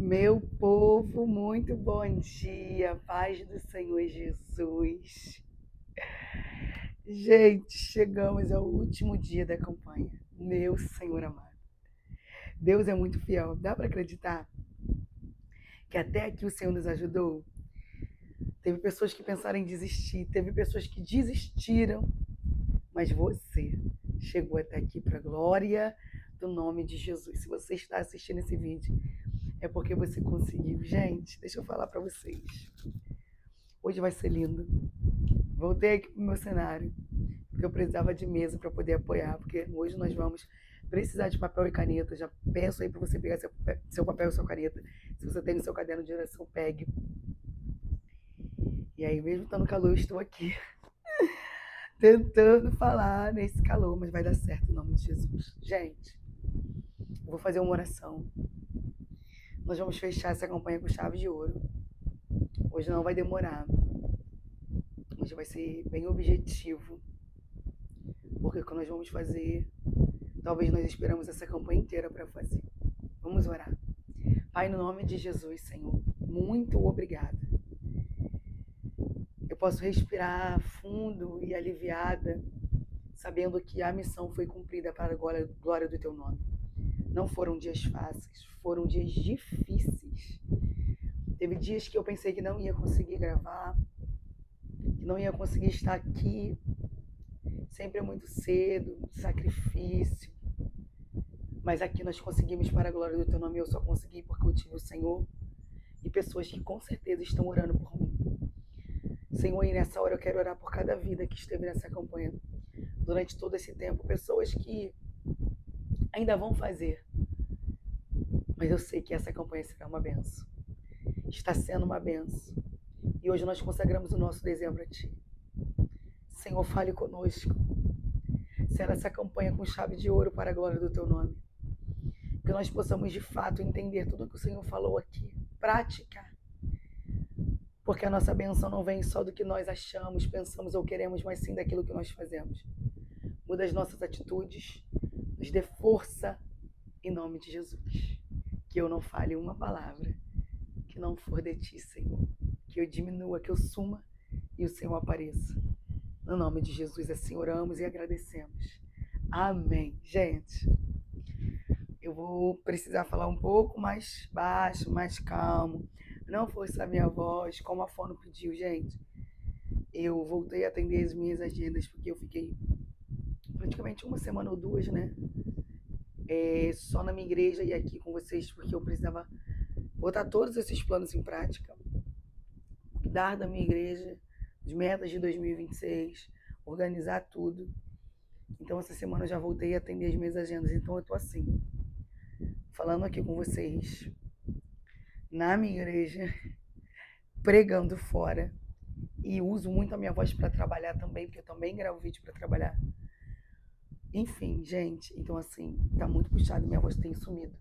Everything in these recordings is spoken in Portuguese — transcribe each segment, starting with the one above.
Meu povo, muito bom dia, paz do Senhor Jesus. Gente, chegamos ao último dia da campanha. Meu Senhor amado. Deus é muito fiel. Dá para acreditar que até aqui o Senhor nos ajudou? Teve pessoas que pensaram em desistir, teve pessoas que desistiram, mas você chegou até aqui para a glória do nome de Jesus. Se você está assistindo esse vídeo, é porque você conseguiu. Gente, deixa eu falar para vocês. Hoje vai ser lindo. Voltei aqui pro meu cenário, porque eu precisava de mesa para poder apoiar, porque hoje nós vamos precisar de papel e caneta. Já peço aí para você pegar seu papel e sua caneta. Se você tem o seu caderno de oração, pegue. E aí, mesmo estando calor, eu estou aqui tentando falar nesse calor, mas vai dar certo em nome de Jesus. Gente, eu vou fazer uma oração. Nós vamos fechar essa campanha com chave de ouro. Hoje não vai demorar. Hoje vai ser bem objetivo. Porque o que nós vamos fazer, talvez nós esperamos essa campanha inteira para fazer. Vamos orar. Pai, no nome de Jesus, Senhor, muito obrigada. Eu posso respirar fundo e aliviada, sabendo que a missão foi cumprida para a glória do Teu nome. Não foram dias fáceis, foram dias difíceis. Teve dias que eu pensei que não ia conseguir gravar, que não ia conseguir estar aqui. Sempre é muito cedo, sacrifício. Mas aqui nós conseguimos para a glória do Teu nome. Eu só consegui porque eu tive o Senhor e pessoas que com certeza estão orando por mim. Senhor, e nessa hora eu quero orar por cada vida que esteve nessa campanha durante todo esse tempo. Pessoas que ainda vão fazer, mas eu sei que essa campanha será uma benção. Está sendo uma benção. E hoje nós consagramos o nosso dezembro a Ti. Senhor, fale conosco. Será essa campanha com chave de ouro para a glória do Teu nome. Que nós possamos de fato entender tudo o que o Senhor falou aqui. Praticar. Porque a nossa benção não vem só do que nós achamos, pensamos ou queremos, mas sim daquilo que nós fazemos. Muda as nossas atitudes, nos dê força em nome de Jesus. Que eu não fale uma palavra que não for de Ti, Senhor. Que eu diminua, que eu suma e o Senhor apareça. No nome de Jesus, assim oramos e agradecemos. Amém. Gente, eu vou precisar falar um pouco mais baixo, mais calmo. Não forçar minha voz, como a fono pediu, gente. Eu voltei a atender as minhas agendas, porque eu fiquei praticamente uma semana ou duas, né? Só na minha igreja e aqui com vocês, porque eu precisava botar todos esses planos em prática. Cuidar da minha igreja, as metas de 2026, organizar tudo. Então, essa semana eu já voltei a atender as minhas agendas. Então, eu tô assim, falando aqui com vocês, na minha igreja, pregando fora. E uso muito a minha voz para trabalhar também, porque eu também gravo vídeo para trabalhar. Enfim, gente, então assim, tá muito puxado, minha voz tem sumido.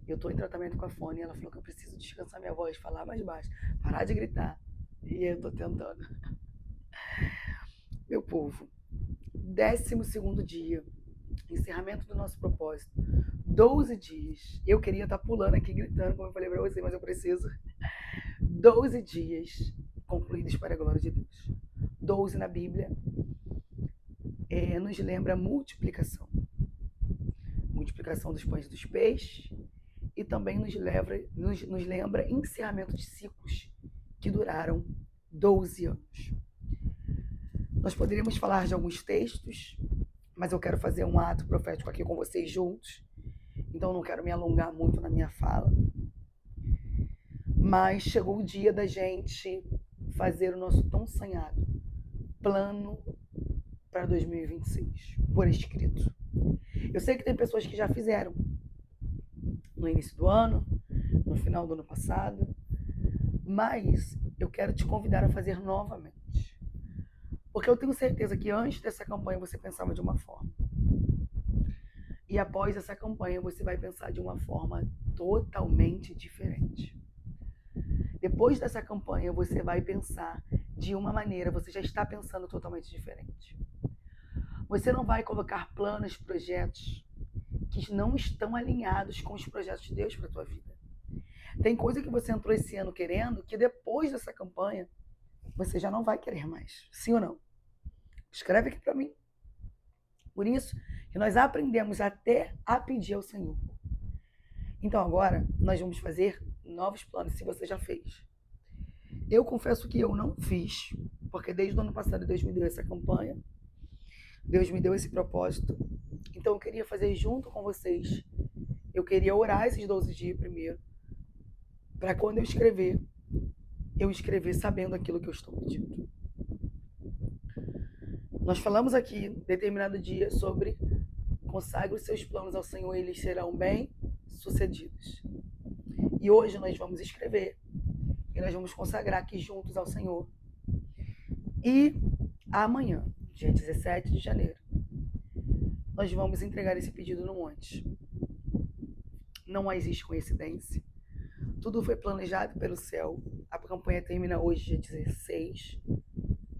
Eu tô em tratamento com a fone e ela falou que eu preciso descansar minha voz, falar mais baixo, parar de gritar. E eu tô tentando. Meu povo, 12º dia, encerramento do nosso propósito. 12 dias. Eu queria estar pulando aqui, gritando, como eu falei para você, mas eu preciso. 12 dias concluídos para a glória de Deus. 12 na Bíblia nos lembra a multiplicação. Multiplicação dos pães e dos peixes. E também nos lembra encerramento de ciclos que duraram 12 anos. Nós poderíamos falar de alguns textos, mas eu quero fazer um ato profético aqui com vocês juntos. Então não quero me alongar muito na minha fala. Mas chegou o dia da gente fazer o nosso tão sonhado plano para 2026, por escrito. Eu sei que tem pessoas que já fizeram no início do ano, no final do ano passado, mas eu quero te convidar a fazer novamente. Porque eu tenho certeza que antes dessa campanha você pensava de uma forma. E após essa campanha você vai pensar de uma forma totalmente diferente. Depois dessa campanha você vai pensar de uma maneira, você já está pensando totalmente diferente. Você não vai colocar planos, projetos que não estão alinhados com os projetos de Deus para a tua vida. Tem coisa que você entrou esse ano querendo que depois dessa campanha você já não vai querer mais. Sim ou não? Escreve aqui para mim. Por isso que nós aprendemos até a pedir ao Senhor. Então agora nós vamos fazer novos planos, se você já fez. Eu confesso que eu não fiz, porque desde o ano passado Deus me deu essa campanha, Deus me deu esse propósito. Então eu queria fazer junto com vocês. Eu queria orar esses 12 dias primeiro, para quando eu escrever sabendo aquilo que eu estou pedindo. Nós falamos aqui, determinado dia, sobre consagre os seus planos ao Senhor e eles serão bem-sucedidos. E hoje nós vamos escrever e nós vamos consagrar aqui juntos ao Senhor. E amanhã, dia 17 de janeiro, nós vamos entregar esse pedido no monte. Não existe coincidência. Tudo foi planejado pelo céu. A campanha termina hoje, dia 16,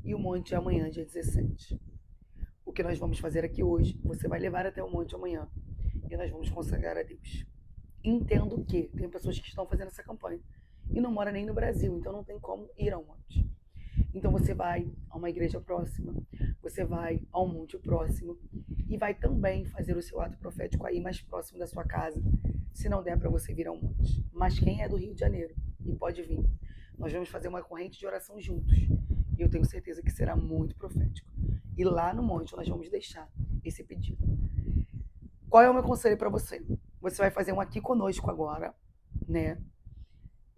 e o monte é amanhã, dia 17. O que nós vamos fazer aqui hoje, você vai levar até o monte amanhã e nós vamos consagrar a Deus. Entendo que tem pessoas que estão fazendo essa campanha e não moram nem no Brasil, então não tem como ir ao monte. Então você vai a uma igreja próxima, você vai a um monte próximo e vai também fazer o seu ato profético aí mais próximo da sua casa, se não der para você vir ao monte. Mas quem é do Rio de Janeiro e pode vir, nós vamos fazer uma corrente de oração juntos e eu tenho certeza que será muito profético. E lá no monte nós vamos deixar esse pedido. Qual é o meu conselho para você? Você vai fazer um aqui conosco agora, né?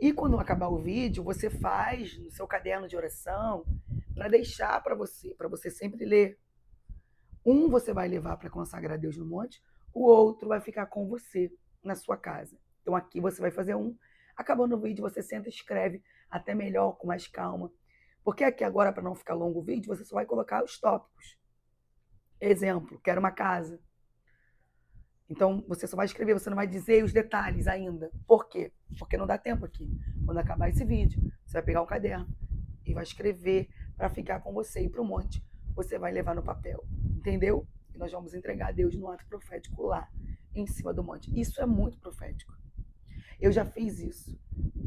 E quando acabar o vídeo, você faz no seu caderno de oração para deixar para você sempre ler. Um você vai levar para consagrar a Deus no monte, o outro vai ficar com você na sua casa. Então aqui você vai fazer um, acabando o vídeo você senta e escreve até melhor, com mais calma. Porque aqui agora, para não ficar longo o vídeo, você só vai colocar os tópicos. Exemplo, quero uma casa. Então, você só vai escrever, você não vai dizer os detalhes ainda. Por quê? Porque não dá tempo aqui. Quando acabar esse vídeo, você vai pegar um caderno e vai escrever para ficar com você e para o monte. Você vai levar no papel. Entendeu? E nós vamos entregar a Deus no ato profético lá, em cima do monte. Isso é muito profético. Eu já fiz isso.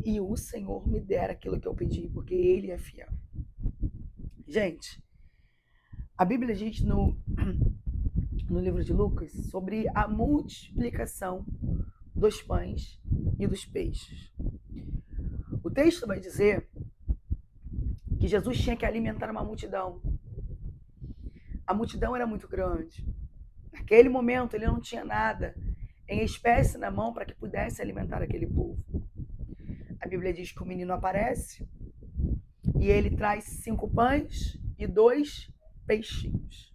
E o Senhor me dera aquilo que eu pedi, porque Ele é fiel. Gente, a Bíblia diz no livro de Lucas sobre a multiplicação dos pães e dos peixes. O texto vai dizer que Jesus tinha que alimentar uma multidão. A multidão era muito grande. Naquele momento ele não tinha nada em espécie na mão para que pudesse alimentar aquele povo. A Bíblia diz que o menino aparece e ele traz 5 pães e 2 peixinhos.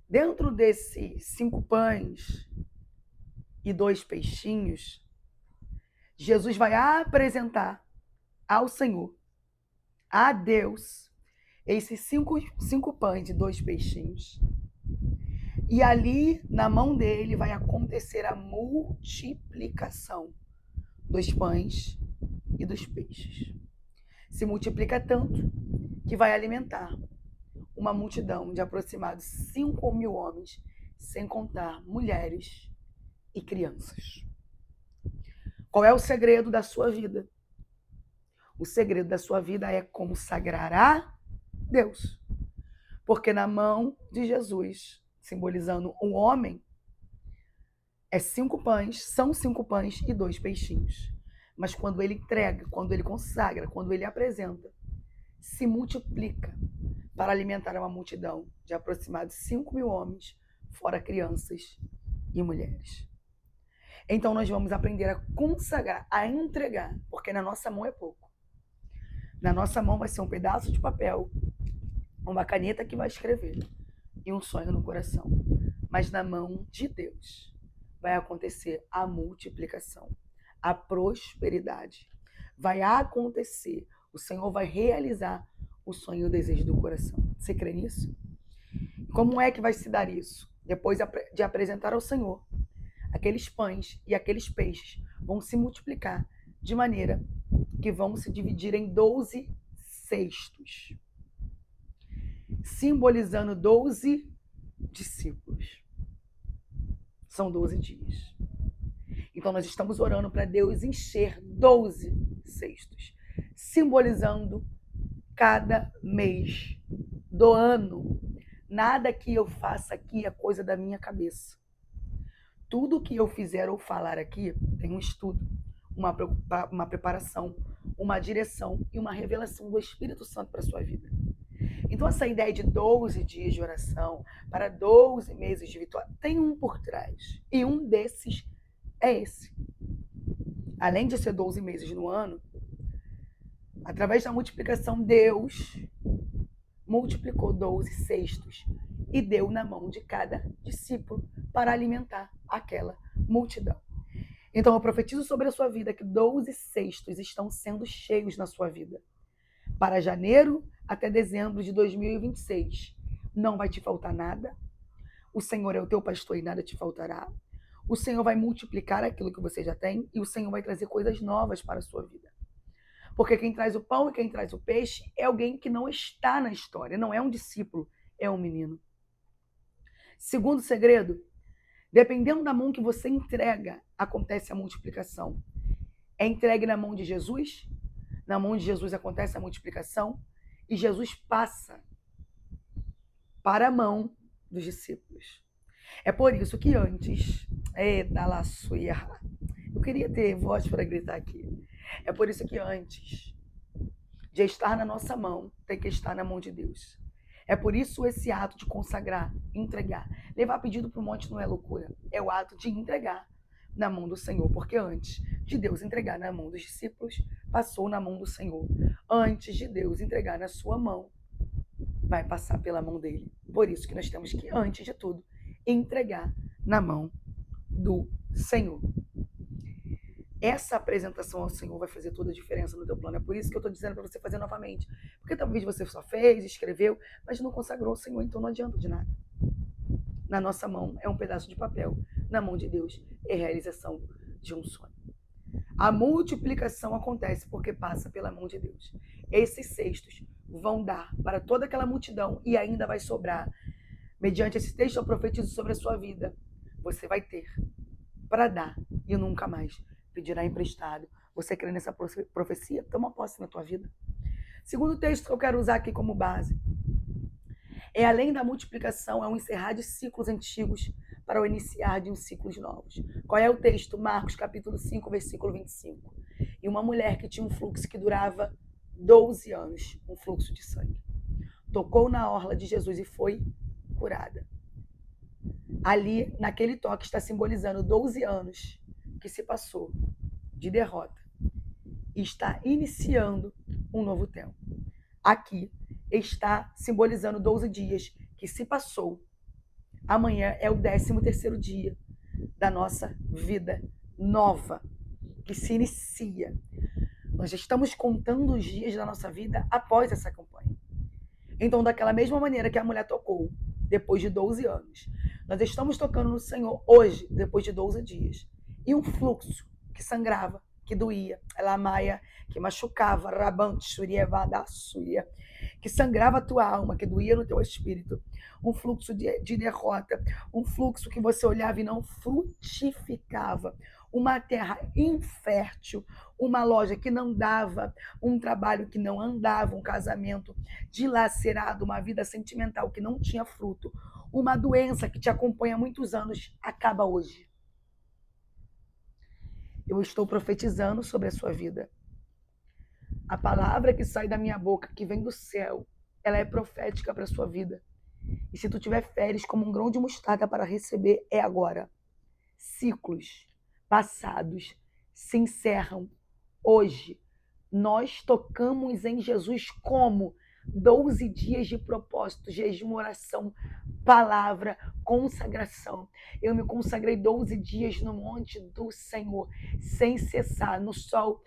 Dentro desses 5 pães e 2 peixinhos, Jesus vai apresentar ao Senhor, a Deus, esses 5 pães e 2 peixinhos. E ali, na mão dele, vai acontecer a multiplicação dos pães e dos peixes. Se multiplica tanto que vai alimentar uma multidão de aproximadamente 5.000 homens, sem contar mulheres e crianças. Qual é o segredo da sua vida? O segredo da sua vida é consagrar a Deus. Porque na mão de Jesus, simbolizando um homem, são 5 pães e 2 peixinhos. Mas quando ele entrega, quando ele consagra, quando ele apresenta, se multiplica para alimentar uma multidão de aproximadamente 5.000 homens, fora crianças e mulheres. Então nós vamos aprender a consagrar, a entregar, porque na nossa mão é pouco. Na nossa mão vai ser um pedaço de papel, uma caneta que vai escrever e um sonho no coração. Mas na mão de Deus vai acontecer a multiplicação, a prosperidade. Vai acontecer, o Senhor vai realizar o sonho e o desejo do coração. Você crê nisso? Como é que vai se dar isso? Depois de apresentar ao Senhor, aqueles pães e aqueles peixes vão se multiplicar de maneira que vão se dividir em 12 cestos, simbolizando 12 discípulos. São 12 dias. Então nós estamos orando para Deus encher 12 cestos, simbolizando cada mês do ano. Nada que eu faça aqui é coisa da minha cabeça. Tudo que eu fizer ou falar aqui tem um estudo, uma preparação, uma direção e uma revelação do Espírito Santo para a sua vida. Então, essa ideia de 12 dias de oração para 12 meses de vitória tem um por trás. E um desses é esse. Além de ser 12 meses no ano, através da multiplicação, Deus multiplicou 12 cestos e deu na mão de cada discípulo para alimentar aquela multidão. Então, eu profetizo sobre a sua vida que 12 cestos estão sendo cheios na sua vida. Para janeiro até dezembro de 2026, não vai te faltar nada. O Senhor é o teu pastor e nada te faltará. O Senhor vai multiplicar aquilo que você já tem e o Senhor vai trazer coisas novas para a sua vida. Porque quem traz o pão e quem traz o peixe é alguém que não está na história, não é um discípulo, é um menino. Segundo segredo, dependendo da mão que você entrega, acontece a multiplicação. É entregue na mão de Jesus, na mão de Jesus acontece a multiplicação e Jesus passa para a mão dos discípulos. É por isso que antes, eu queria ter voz para gritar aqui. É por isso que antes de estar na nossa mão, tem que estar na mão de Deus. É por isso esse ato de consagrar, entregar. Levar pedido para o monte não é loucura. É o ato de entregar na mão do Senhor. Porque antes de Deus entregar na mão dos discípulos, passou na mão do Senhor. Antes de Deus entregar na sua mão, vai passar pela mão dele. Por isso que nós temos que, antes de tudo, entregar na mão do Senhor. Essa apresentação ao Senhor vai fazer toda a diferença no teu plano. É por isso que eu estou dizendo para você fazer novamente. Porque talvez você só fez, escreveu, mas não consagrou ao Senhor, então não adianta de nada. Na nossa mão é um pedaço de papel. Na mão de Deus é a realização de um sonho. A multiplicação acontece porque passa pela mão de Deus. Esses cestos vão dar para toda aquela multidão e ainda vai sobrar. Mediante esse texto eu profetizo sobre a sua vida. Você vai ter para dar e nunca mais pedirá emprestado. Você crê nessa profecia? Toma posse na tua vida. Segundo texto que eu quero usar aqui como base. É além da multiplicação, é um encerrar de ciclos antigos para o iniciar de uns ciclos novos. Qual é o texto? Marcos capítulo 5, versículo 25. E uma mulher que tinha um fluxo que durava 12 anos, um fluxo de sangue, tocou na orla de Jesus e foi curada. Ali, naquele toque, está simbolizando 12 anos que se passou de derrota e está iniciando um novo tempo. Aqui está simbolizando 12 dias que se passou. Amanhã é o 13º dia da nossa vida nova, que se inicia. Nós já estamos contando os dias da nossa vida após essa campanha. Então, daquela mesma maneira que a mulher tocou, depois de 12 anos, nós estamos tocando no Senhor hoje, depois de 12 dias. E um fluxo que sangrava, que doía, lamaia, que machucava, que sangrava a tua alma, que doía no teu espírito. Um fluxo de derrota, um fluxo que você olhava e não frutificava. Uma terra infértil, uma loja que não dava, um trabalho que não andava, um casamento dilacerado, uma vida sentimental que não tinha fruto, uma doença que te acompanha há muitos anos, acaba hoje. Eu estou profetizando sobre a sua vida. A palavra que sai da minha boca, que vem do céu, ela é profética para a sua vida. E se tu tiver férias como um grão de mostarda para receber, é agora. Ciclos passados se encerram hoje. Nós tocamos em Jesus como 12 dias de propósito, jejum, oração, palavra, consagração. Eu me consagrei 12 dias no monte do Senhor, sem cessar, no sol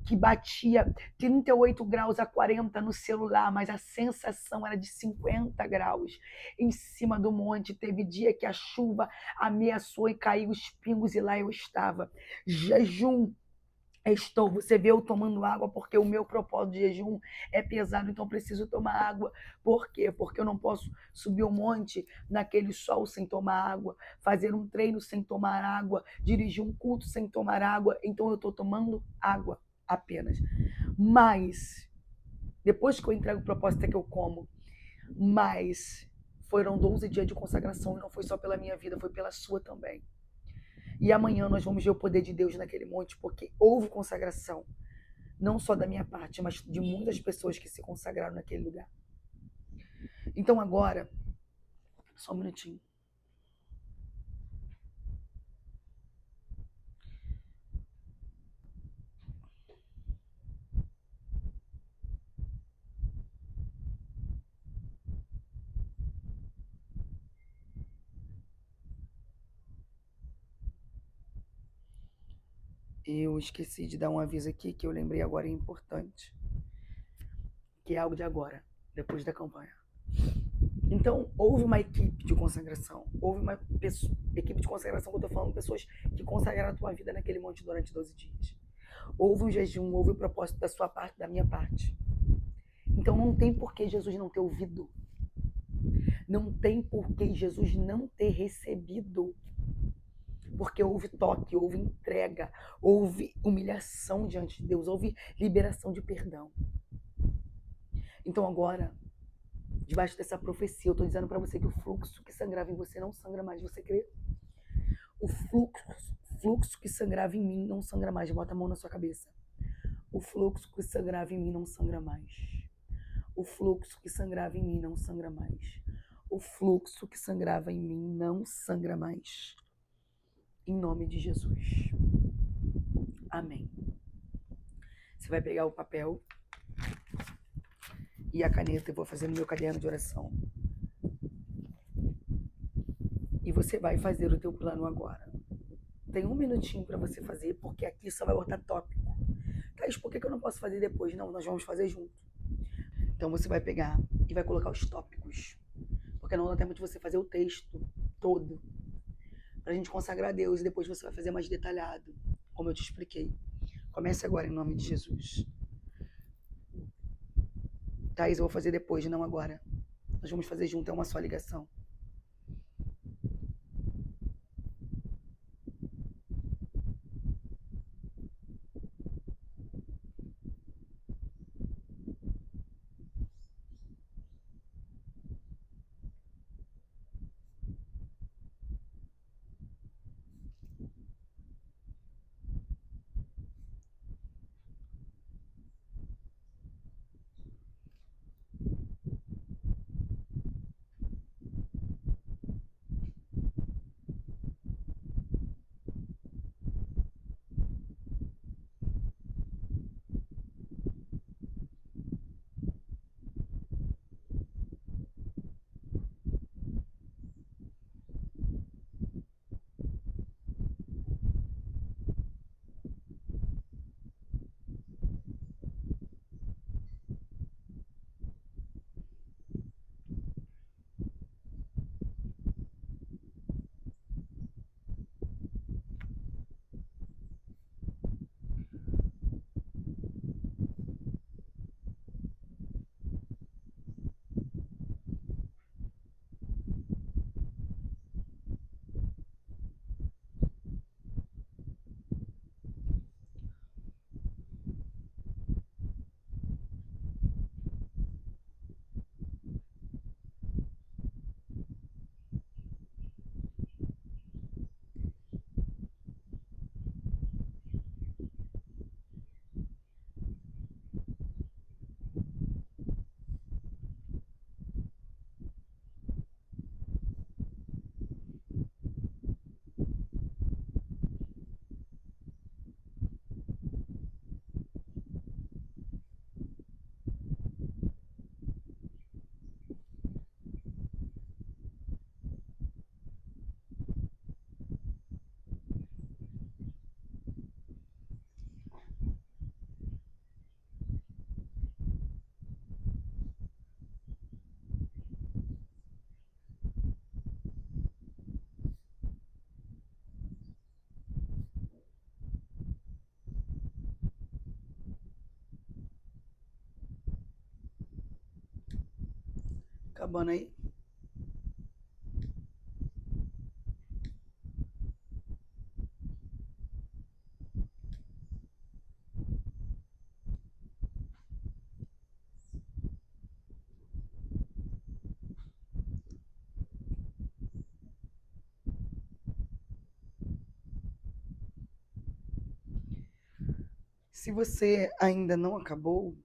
que batia 38 graus a 40 no celular, mas a sensação era de 50 graus. Em cima do monte, teve dia que a chuva ameaçou e caiu os pingos e lá eu estava. Jejum Estou, você vê eu tomando água porque o meu propósito de jejum é pesado, então eu preciso tomar água. Por quê? Porque eu não posso subir um monte naquele sol sem tomar água, fazer um treino sem tomar água, dirigir um culto sem tomar água. Então eu estou tomando água apenas. Mas, depois que eu entrego o propósito é que eu como. Mas foram 12 dias de consagração e não foi só pela minha vida, foi pela sua também. E amanhã nós vamos ver o poder de Deus naquele monte, porque houve consagração, não só da minha parte, mas de muitas pessoas que se consagraram naquele lugar. Então agora, só um minutinho. Eu esqueci de dar um aviso aqui que eu lembrei agora é importante, que é algo de agora, depois da campanha. Então, houve uma equipe de consagração, houve uma equipe de consagração que eu estou falando, pessoas que consagraram a tua vida naquele monte durante 12 dias. Houve um jejum, houve o propósito da sua parte, da minha parte. Então não tem por que Jesus não ter ouvido. Não tem por que Jesus não ter recebido. Porque houve toque, houve entrega, houve humilhação diante de Deus, houve liberação de perdão. Então agora, debaixo dessa profecia, eu estou dizendo para você que o fluxo que sangrava em você não sangra mais. Você crê? O fluxo que sangrava em mim não sangra mais. Bota a mão na sua cabeça. O fluxo que sangrava em mim não sangra mais. O fluxo que sangrava em mim não sangra mais. O fluxo que sangrava em mim não sangra mais. Em nome de Jesus. Amém. Você vai pegar o papel e a caneta, eu vou fazer no meu caderno de oração. E você vai fazer o teu plano agora. Tem um minutinho para você fazer, porque aqui só vai botar tópico. Thaís, por que eu não posso fazer depois? Não, nós vamos fazer junto. Então você vai pegar e vai colocar os tópicos. Porque não dá tempo de você fazer o texto todo. Pra gente consagrar a Deus e depois você vai fazer mais detalhado, como eu te expliquei. Comece agora em nome de Jesus. Thaís, eu vou fazer depois, não agora. Nós vamos fazer junto, é uma só ligação. Acabando aí. Se você ainda não acabou,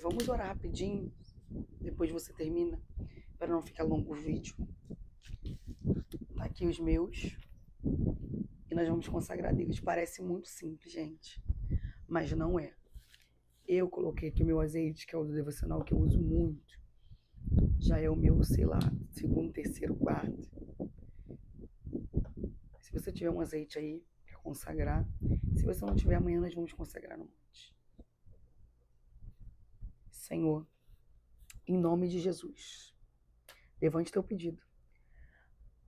vamos orar rapidinho, depois você termina, para não ficar longo o vídeo. Tá aqui os meus, e nós vamos consagrar a Deus. Parece muito simples, gente, mas não é. Eu coloquei aqui o meu azeite, que é o do devocional, que eu uso muito. Já é o meu, sei lá, segundo, terceiro, quarto. Se você tiver um azeite aí para consagrar, se você não tiver, amanhã nós vamos consagrar no monte. Senhor, em nome de Jesus, levante teu pedido.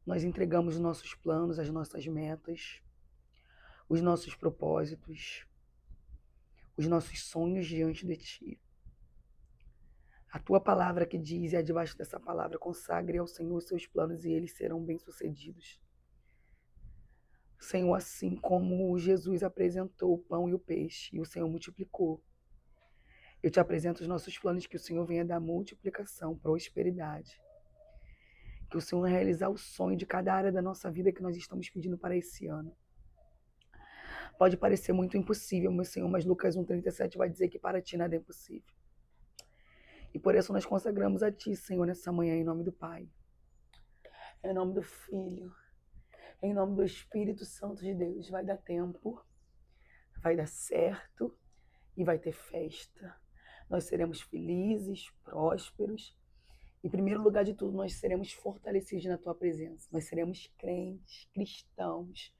Nós entregamos os nossos planos, as nossas metas, os nossos propósitos, os nossos sonhos diante de Ti. A Tua palavra que diz, e debaixo dessa palavra, consagre ao Senhor os seus planos e eles serão bem-sucedidos. Senhor, assim como Jesus apresentou o pão e o peixe e o Senhor multiplicou, eu te apresento os nossos planos, que o Senhor venha dar multiplicação, prosperidade. Que o Senhor realizar o sonho de cada área da nossa vida que nós estamos pedindo para esse ano. Pode parecer muito impossível, meu Senhor, mas Lucas 1,37 vai dizer que para Ti nada é impossível. E por isso nós consagramos a Ti, Senhor, nessa manhã, em nome do Pai, em nome do Filho, em nome do Espírito Santo de Deus. Vai dar tempo, vai dar certo e vai ter festa. Nós seremos felizes, prósperos. Em primeiro lugar de tudo, nós seremos fortalecidos na Tua presença. Nós seremos crentes, cristãos,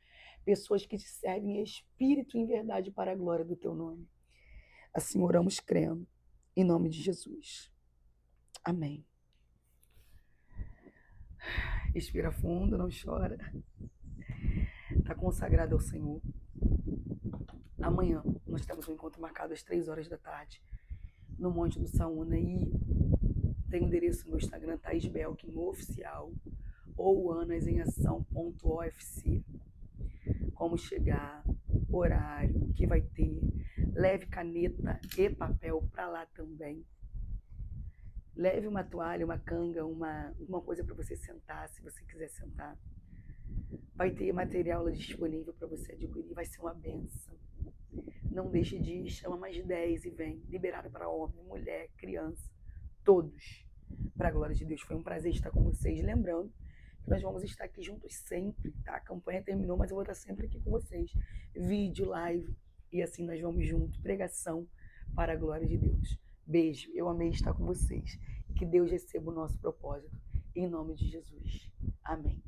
pessoas que Te servem em espírito e em verdade para a glória do Teu nome. Assim oramos crendo, em nome de Jesus. Amém. Respira fundo, não chora. Está consagrado ao Senhor. Amanhã nós temos um encontro marcado às 3 horas da tarde, no Monte do Saúna, e tem o endereço no meu Instagram, Thaís Belkin Oficial, ou anasemAção.ofc. Como chegar, horário, o que vai ter. Leve caneta e papel para lá também. Leve uma toalha, uma canga, uma coisa para você sentar, se você quiser sentar. Vai ter material disponível para você adquirir, vai ser uma benção. Não deixe de ir, chama mais de 10 e vem. Liberado para homem, mulher, criança, todos. Para a glória de Deus. Foi um prazer estar com vocês. Lembrando que nós vamos estar aqui juntos sempre, tá? A campanha terminou, mas eu vou estar sempre aqui com vocês. Vídeo, live, e assim nós vamos juntos. Pregação para a glória de Deus. Beijo, eu amei estar com vocês. Que Deus receba o nosso propósito. Em nome de Jesus. Amém.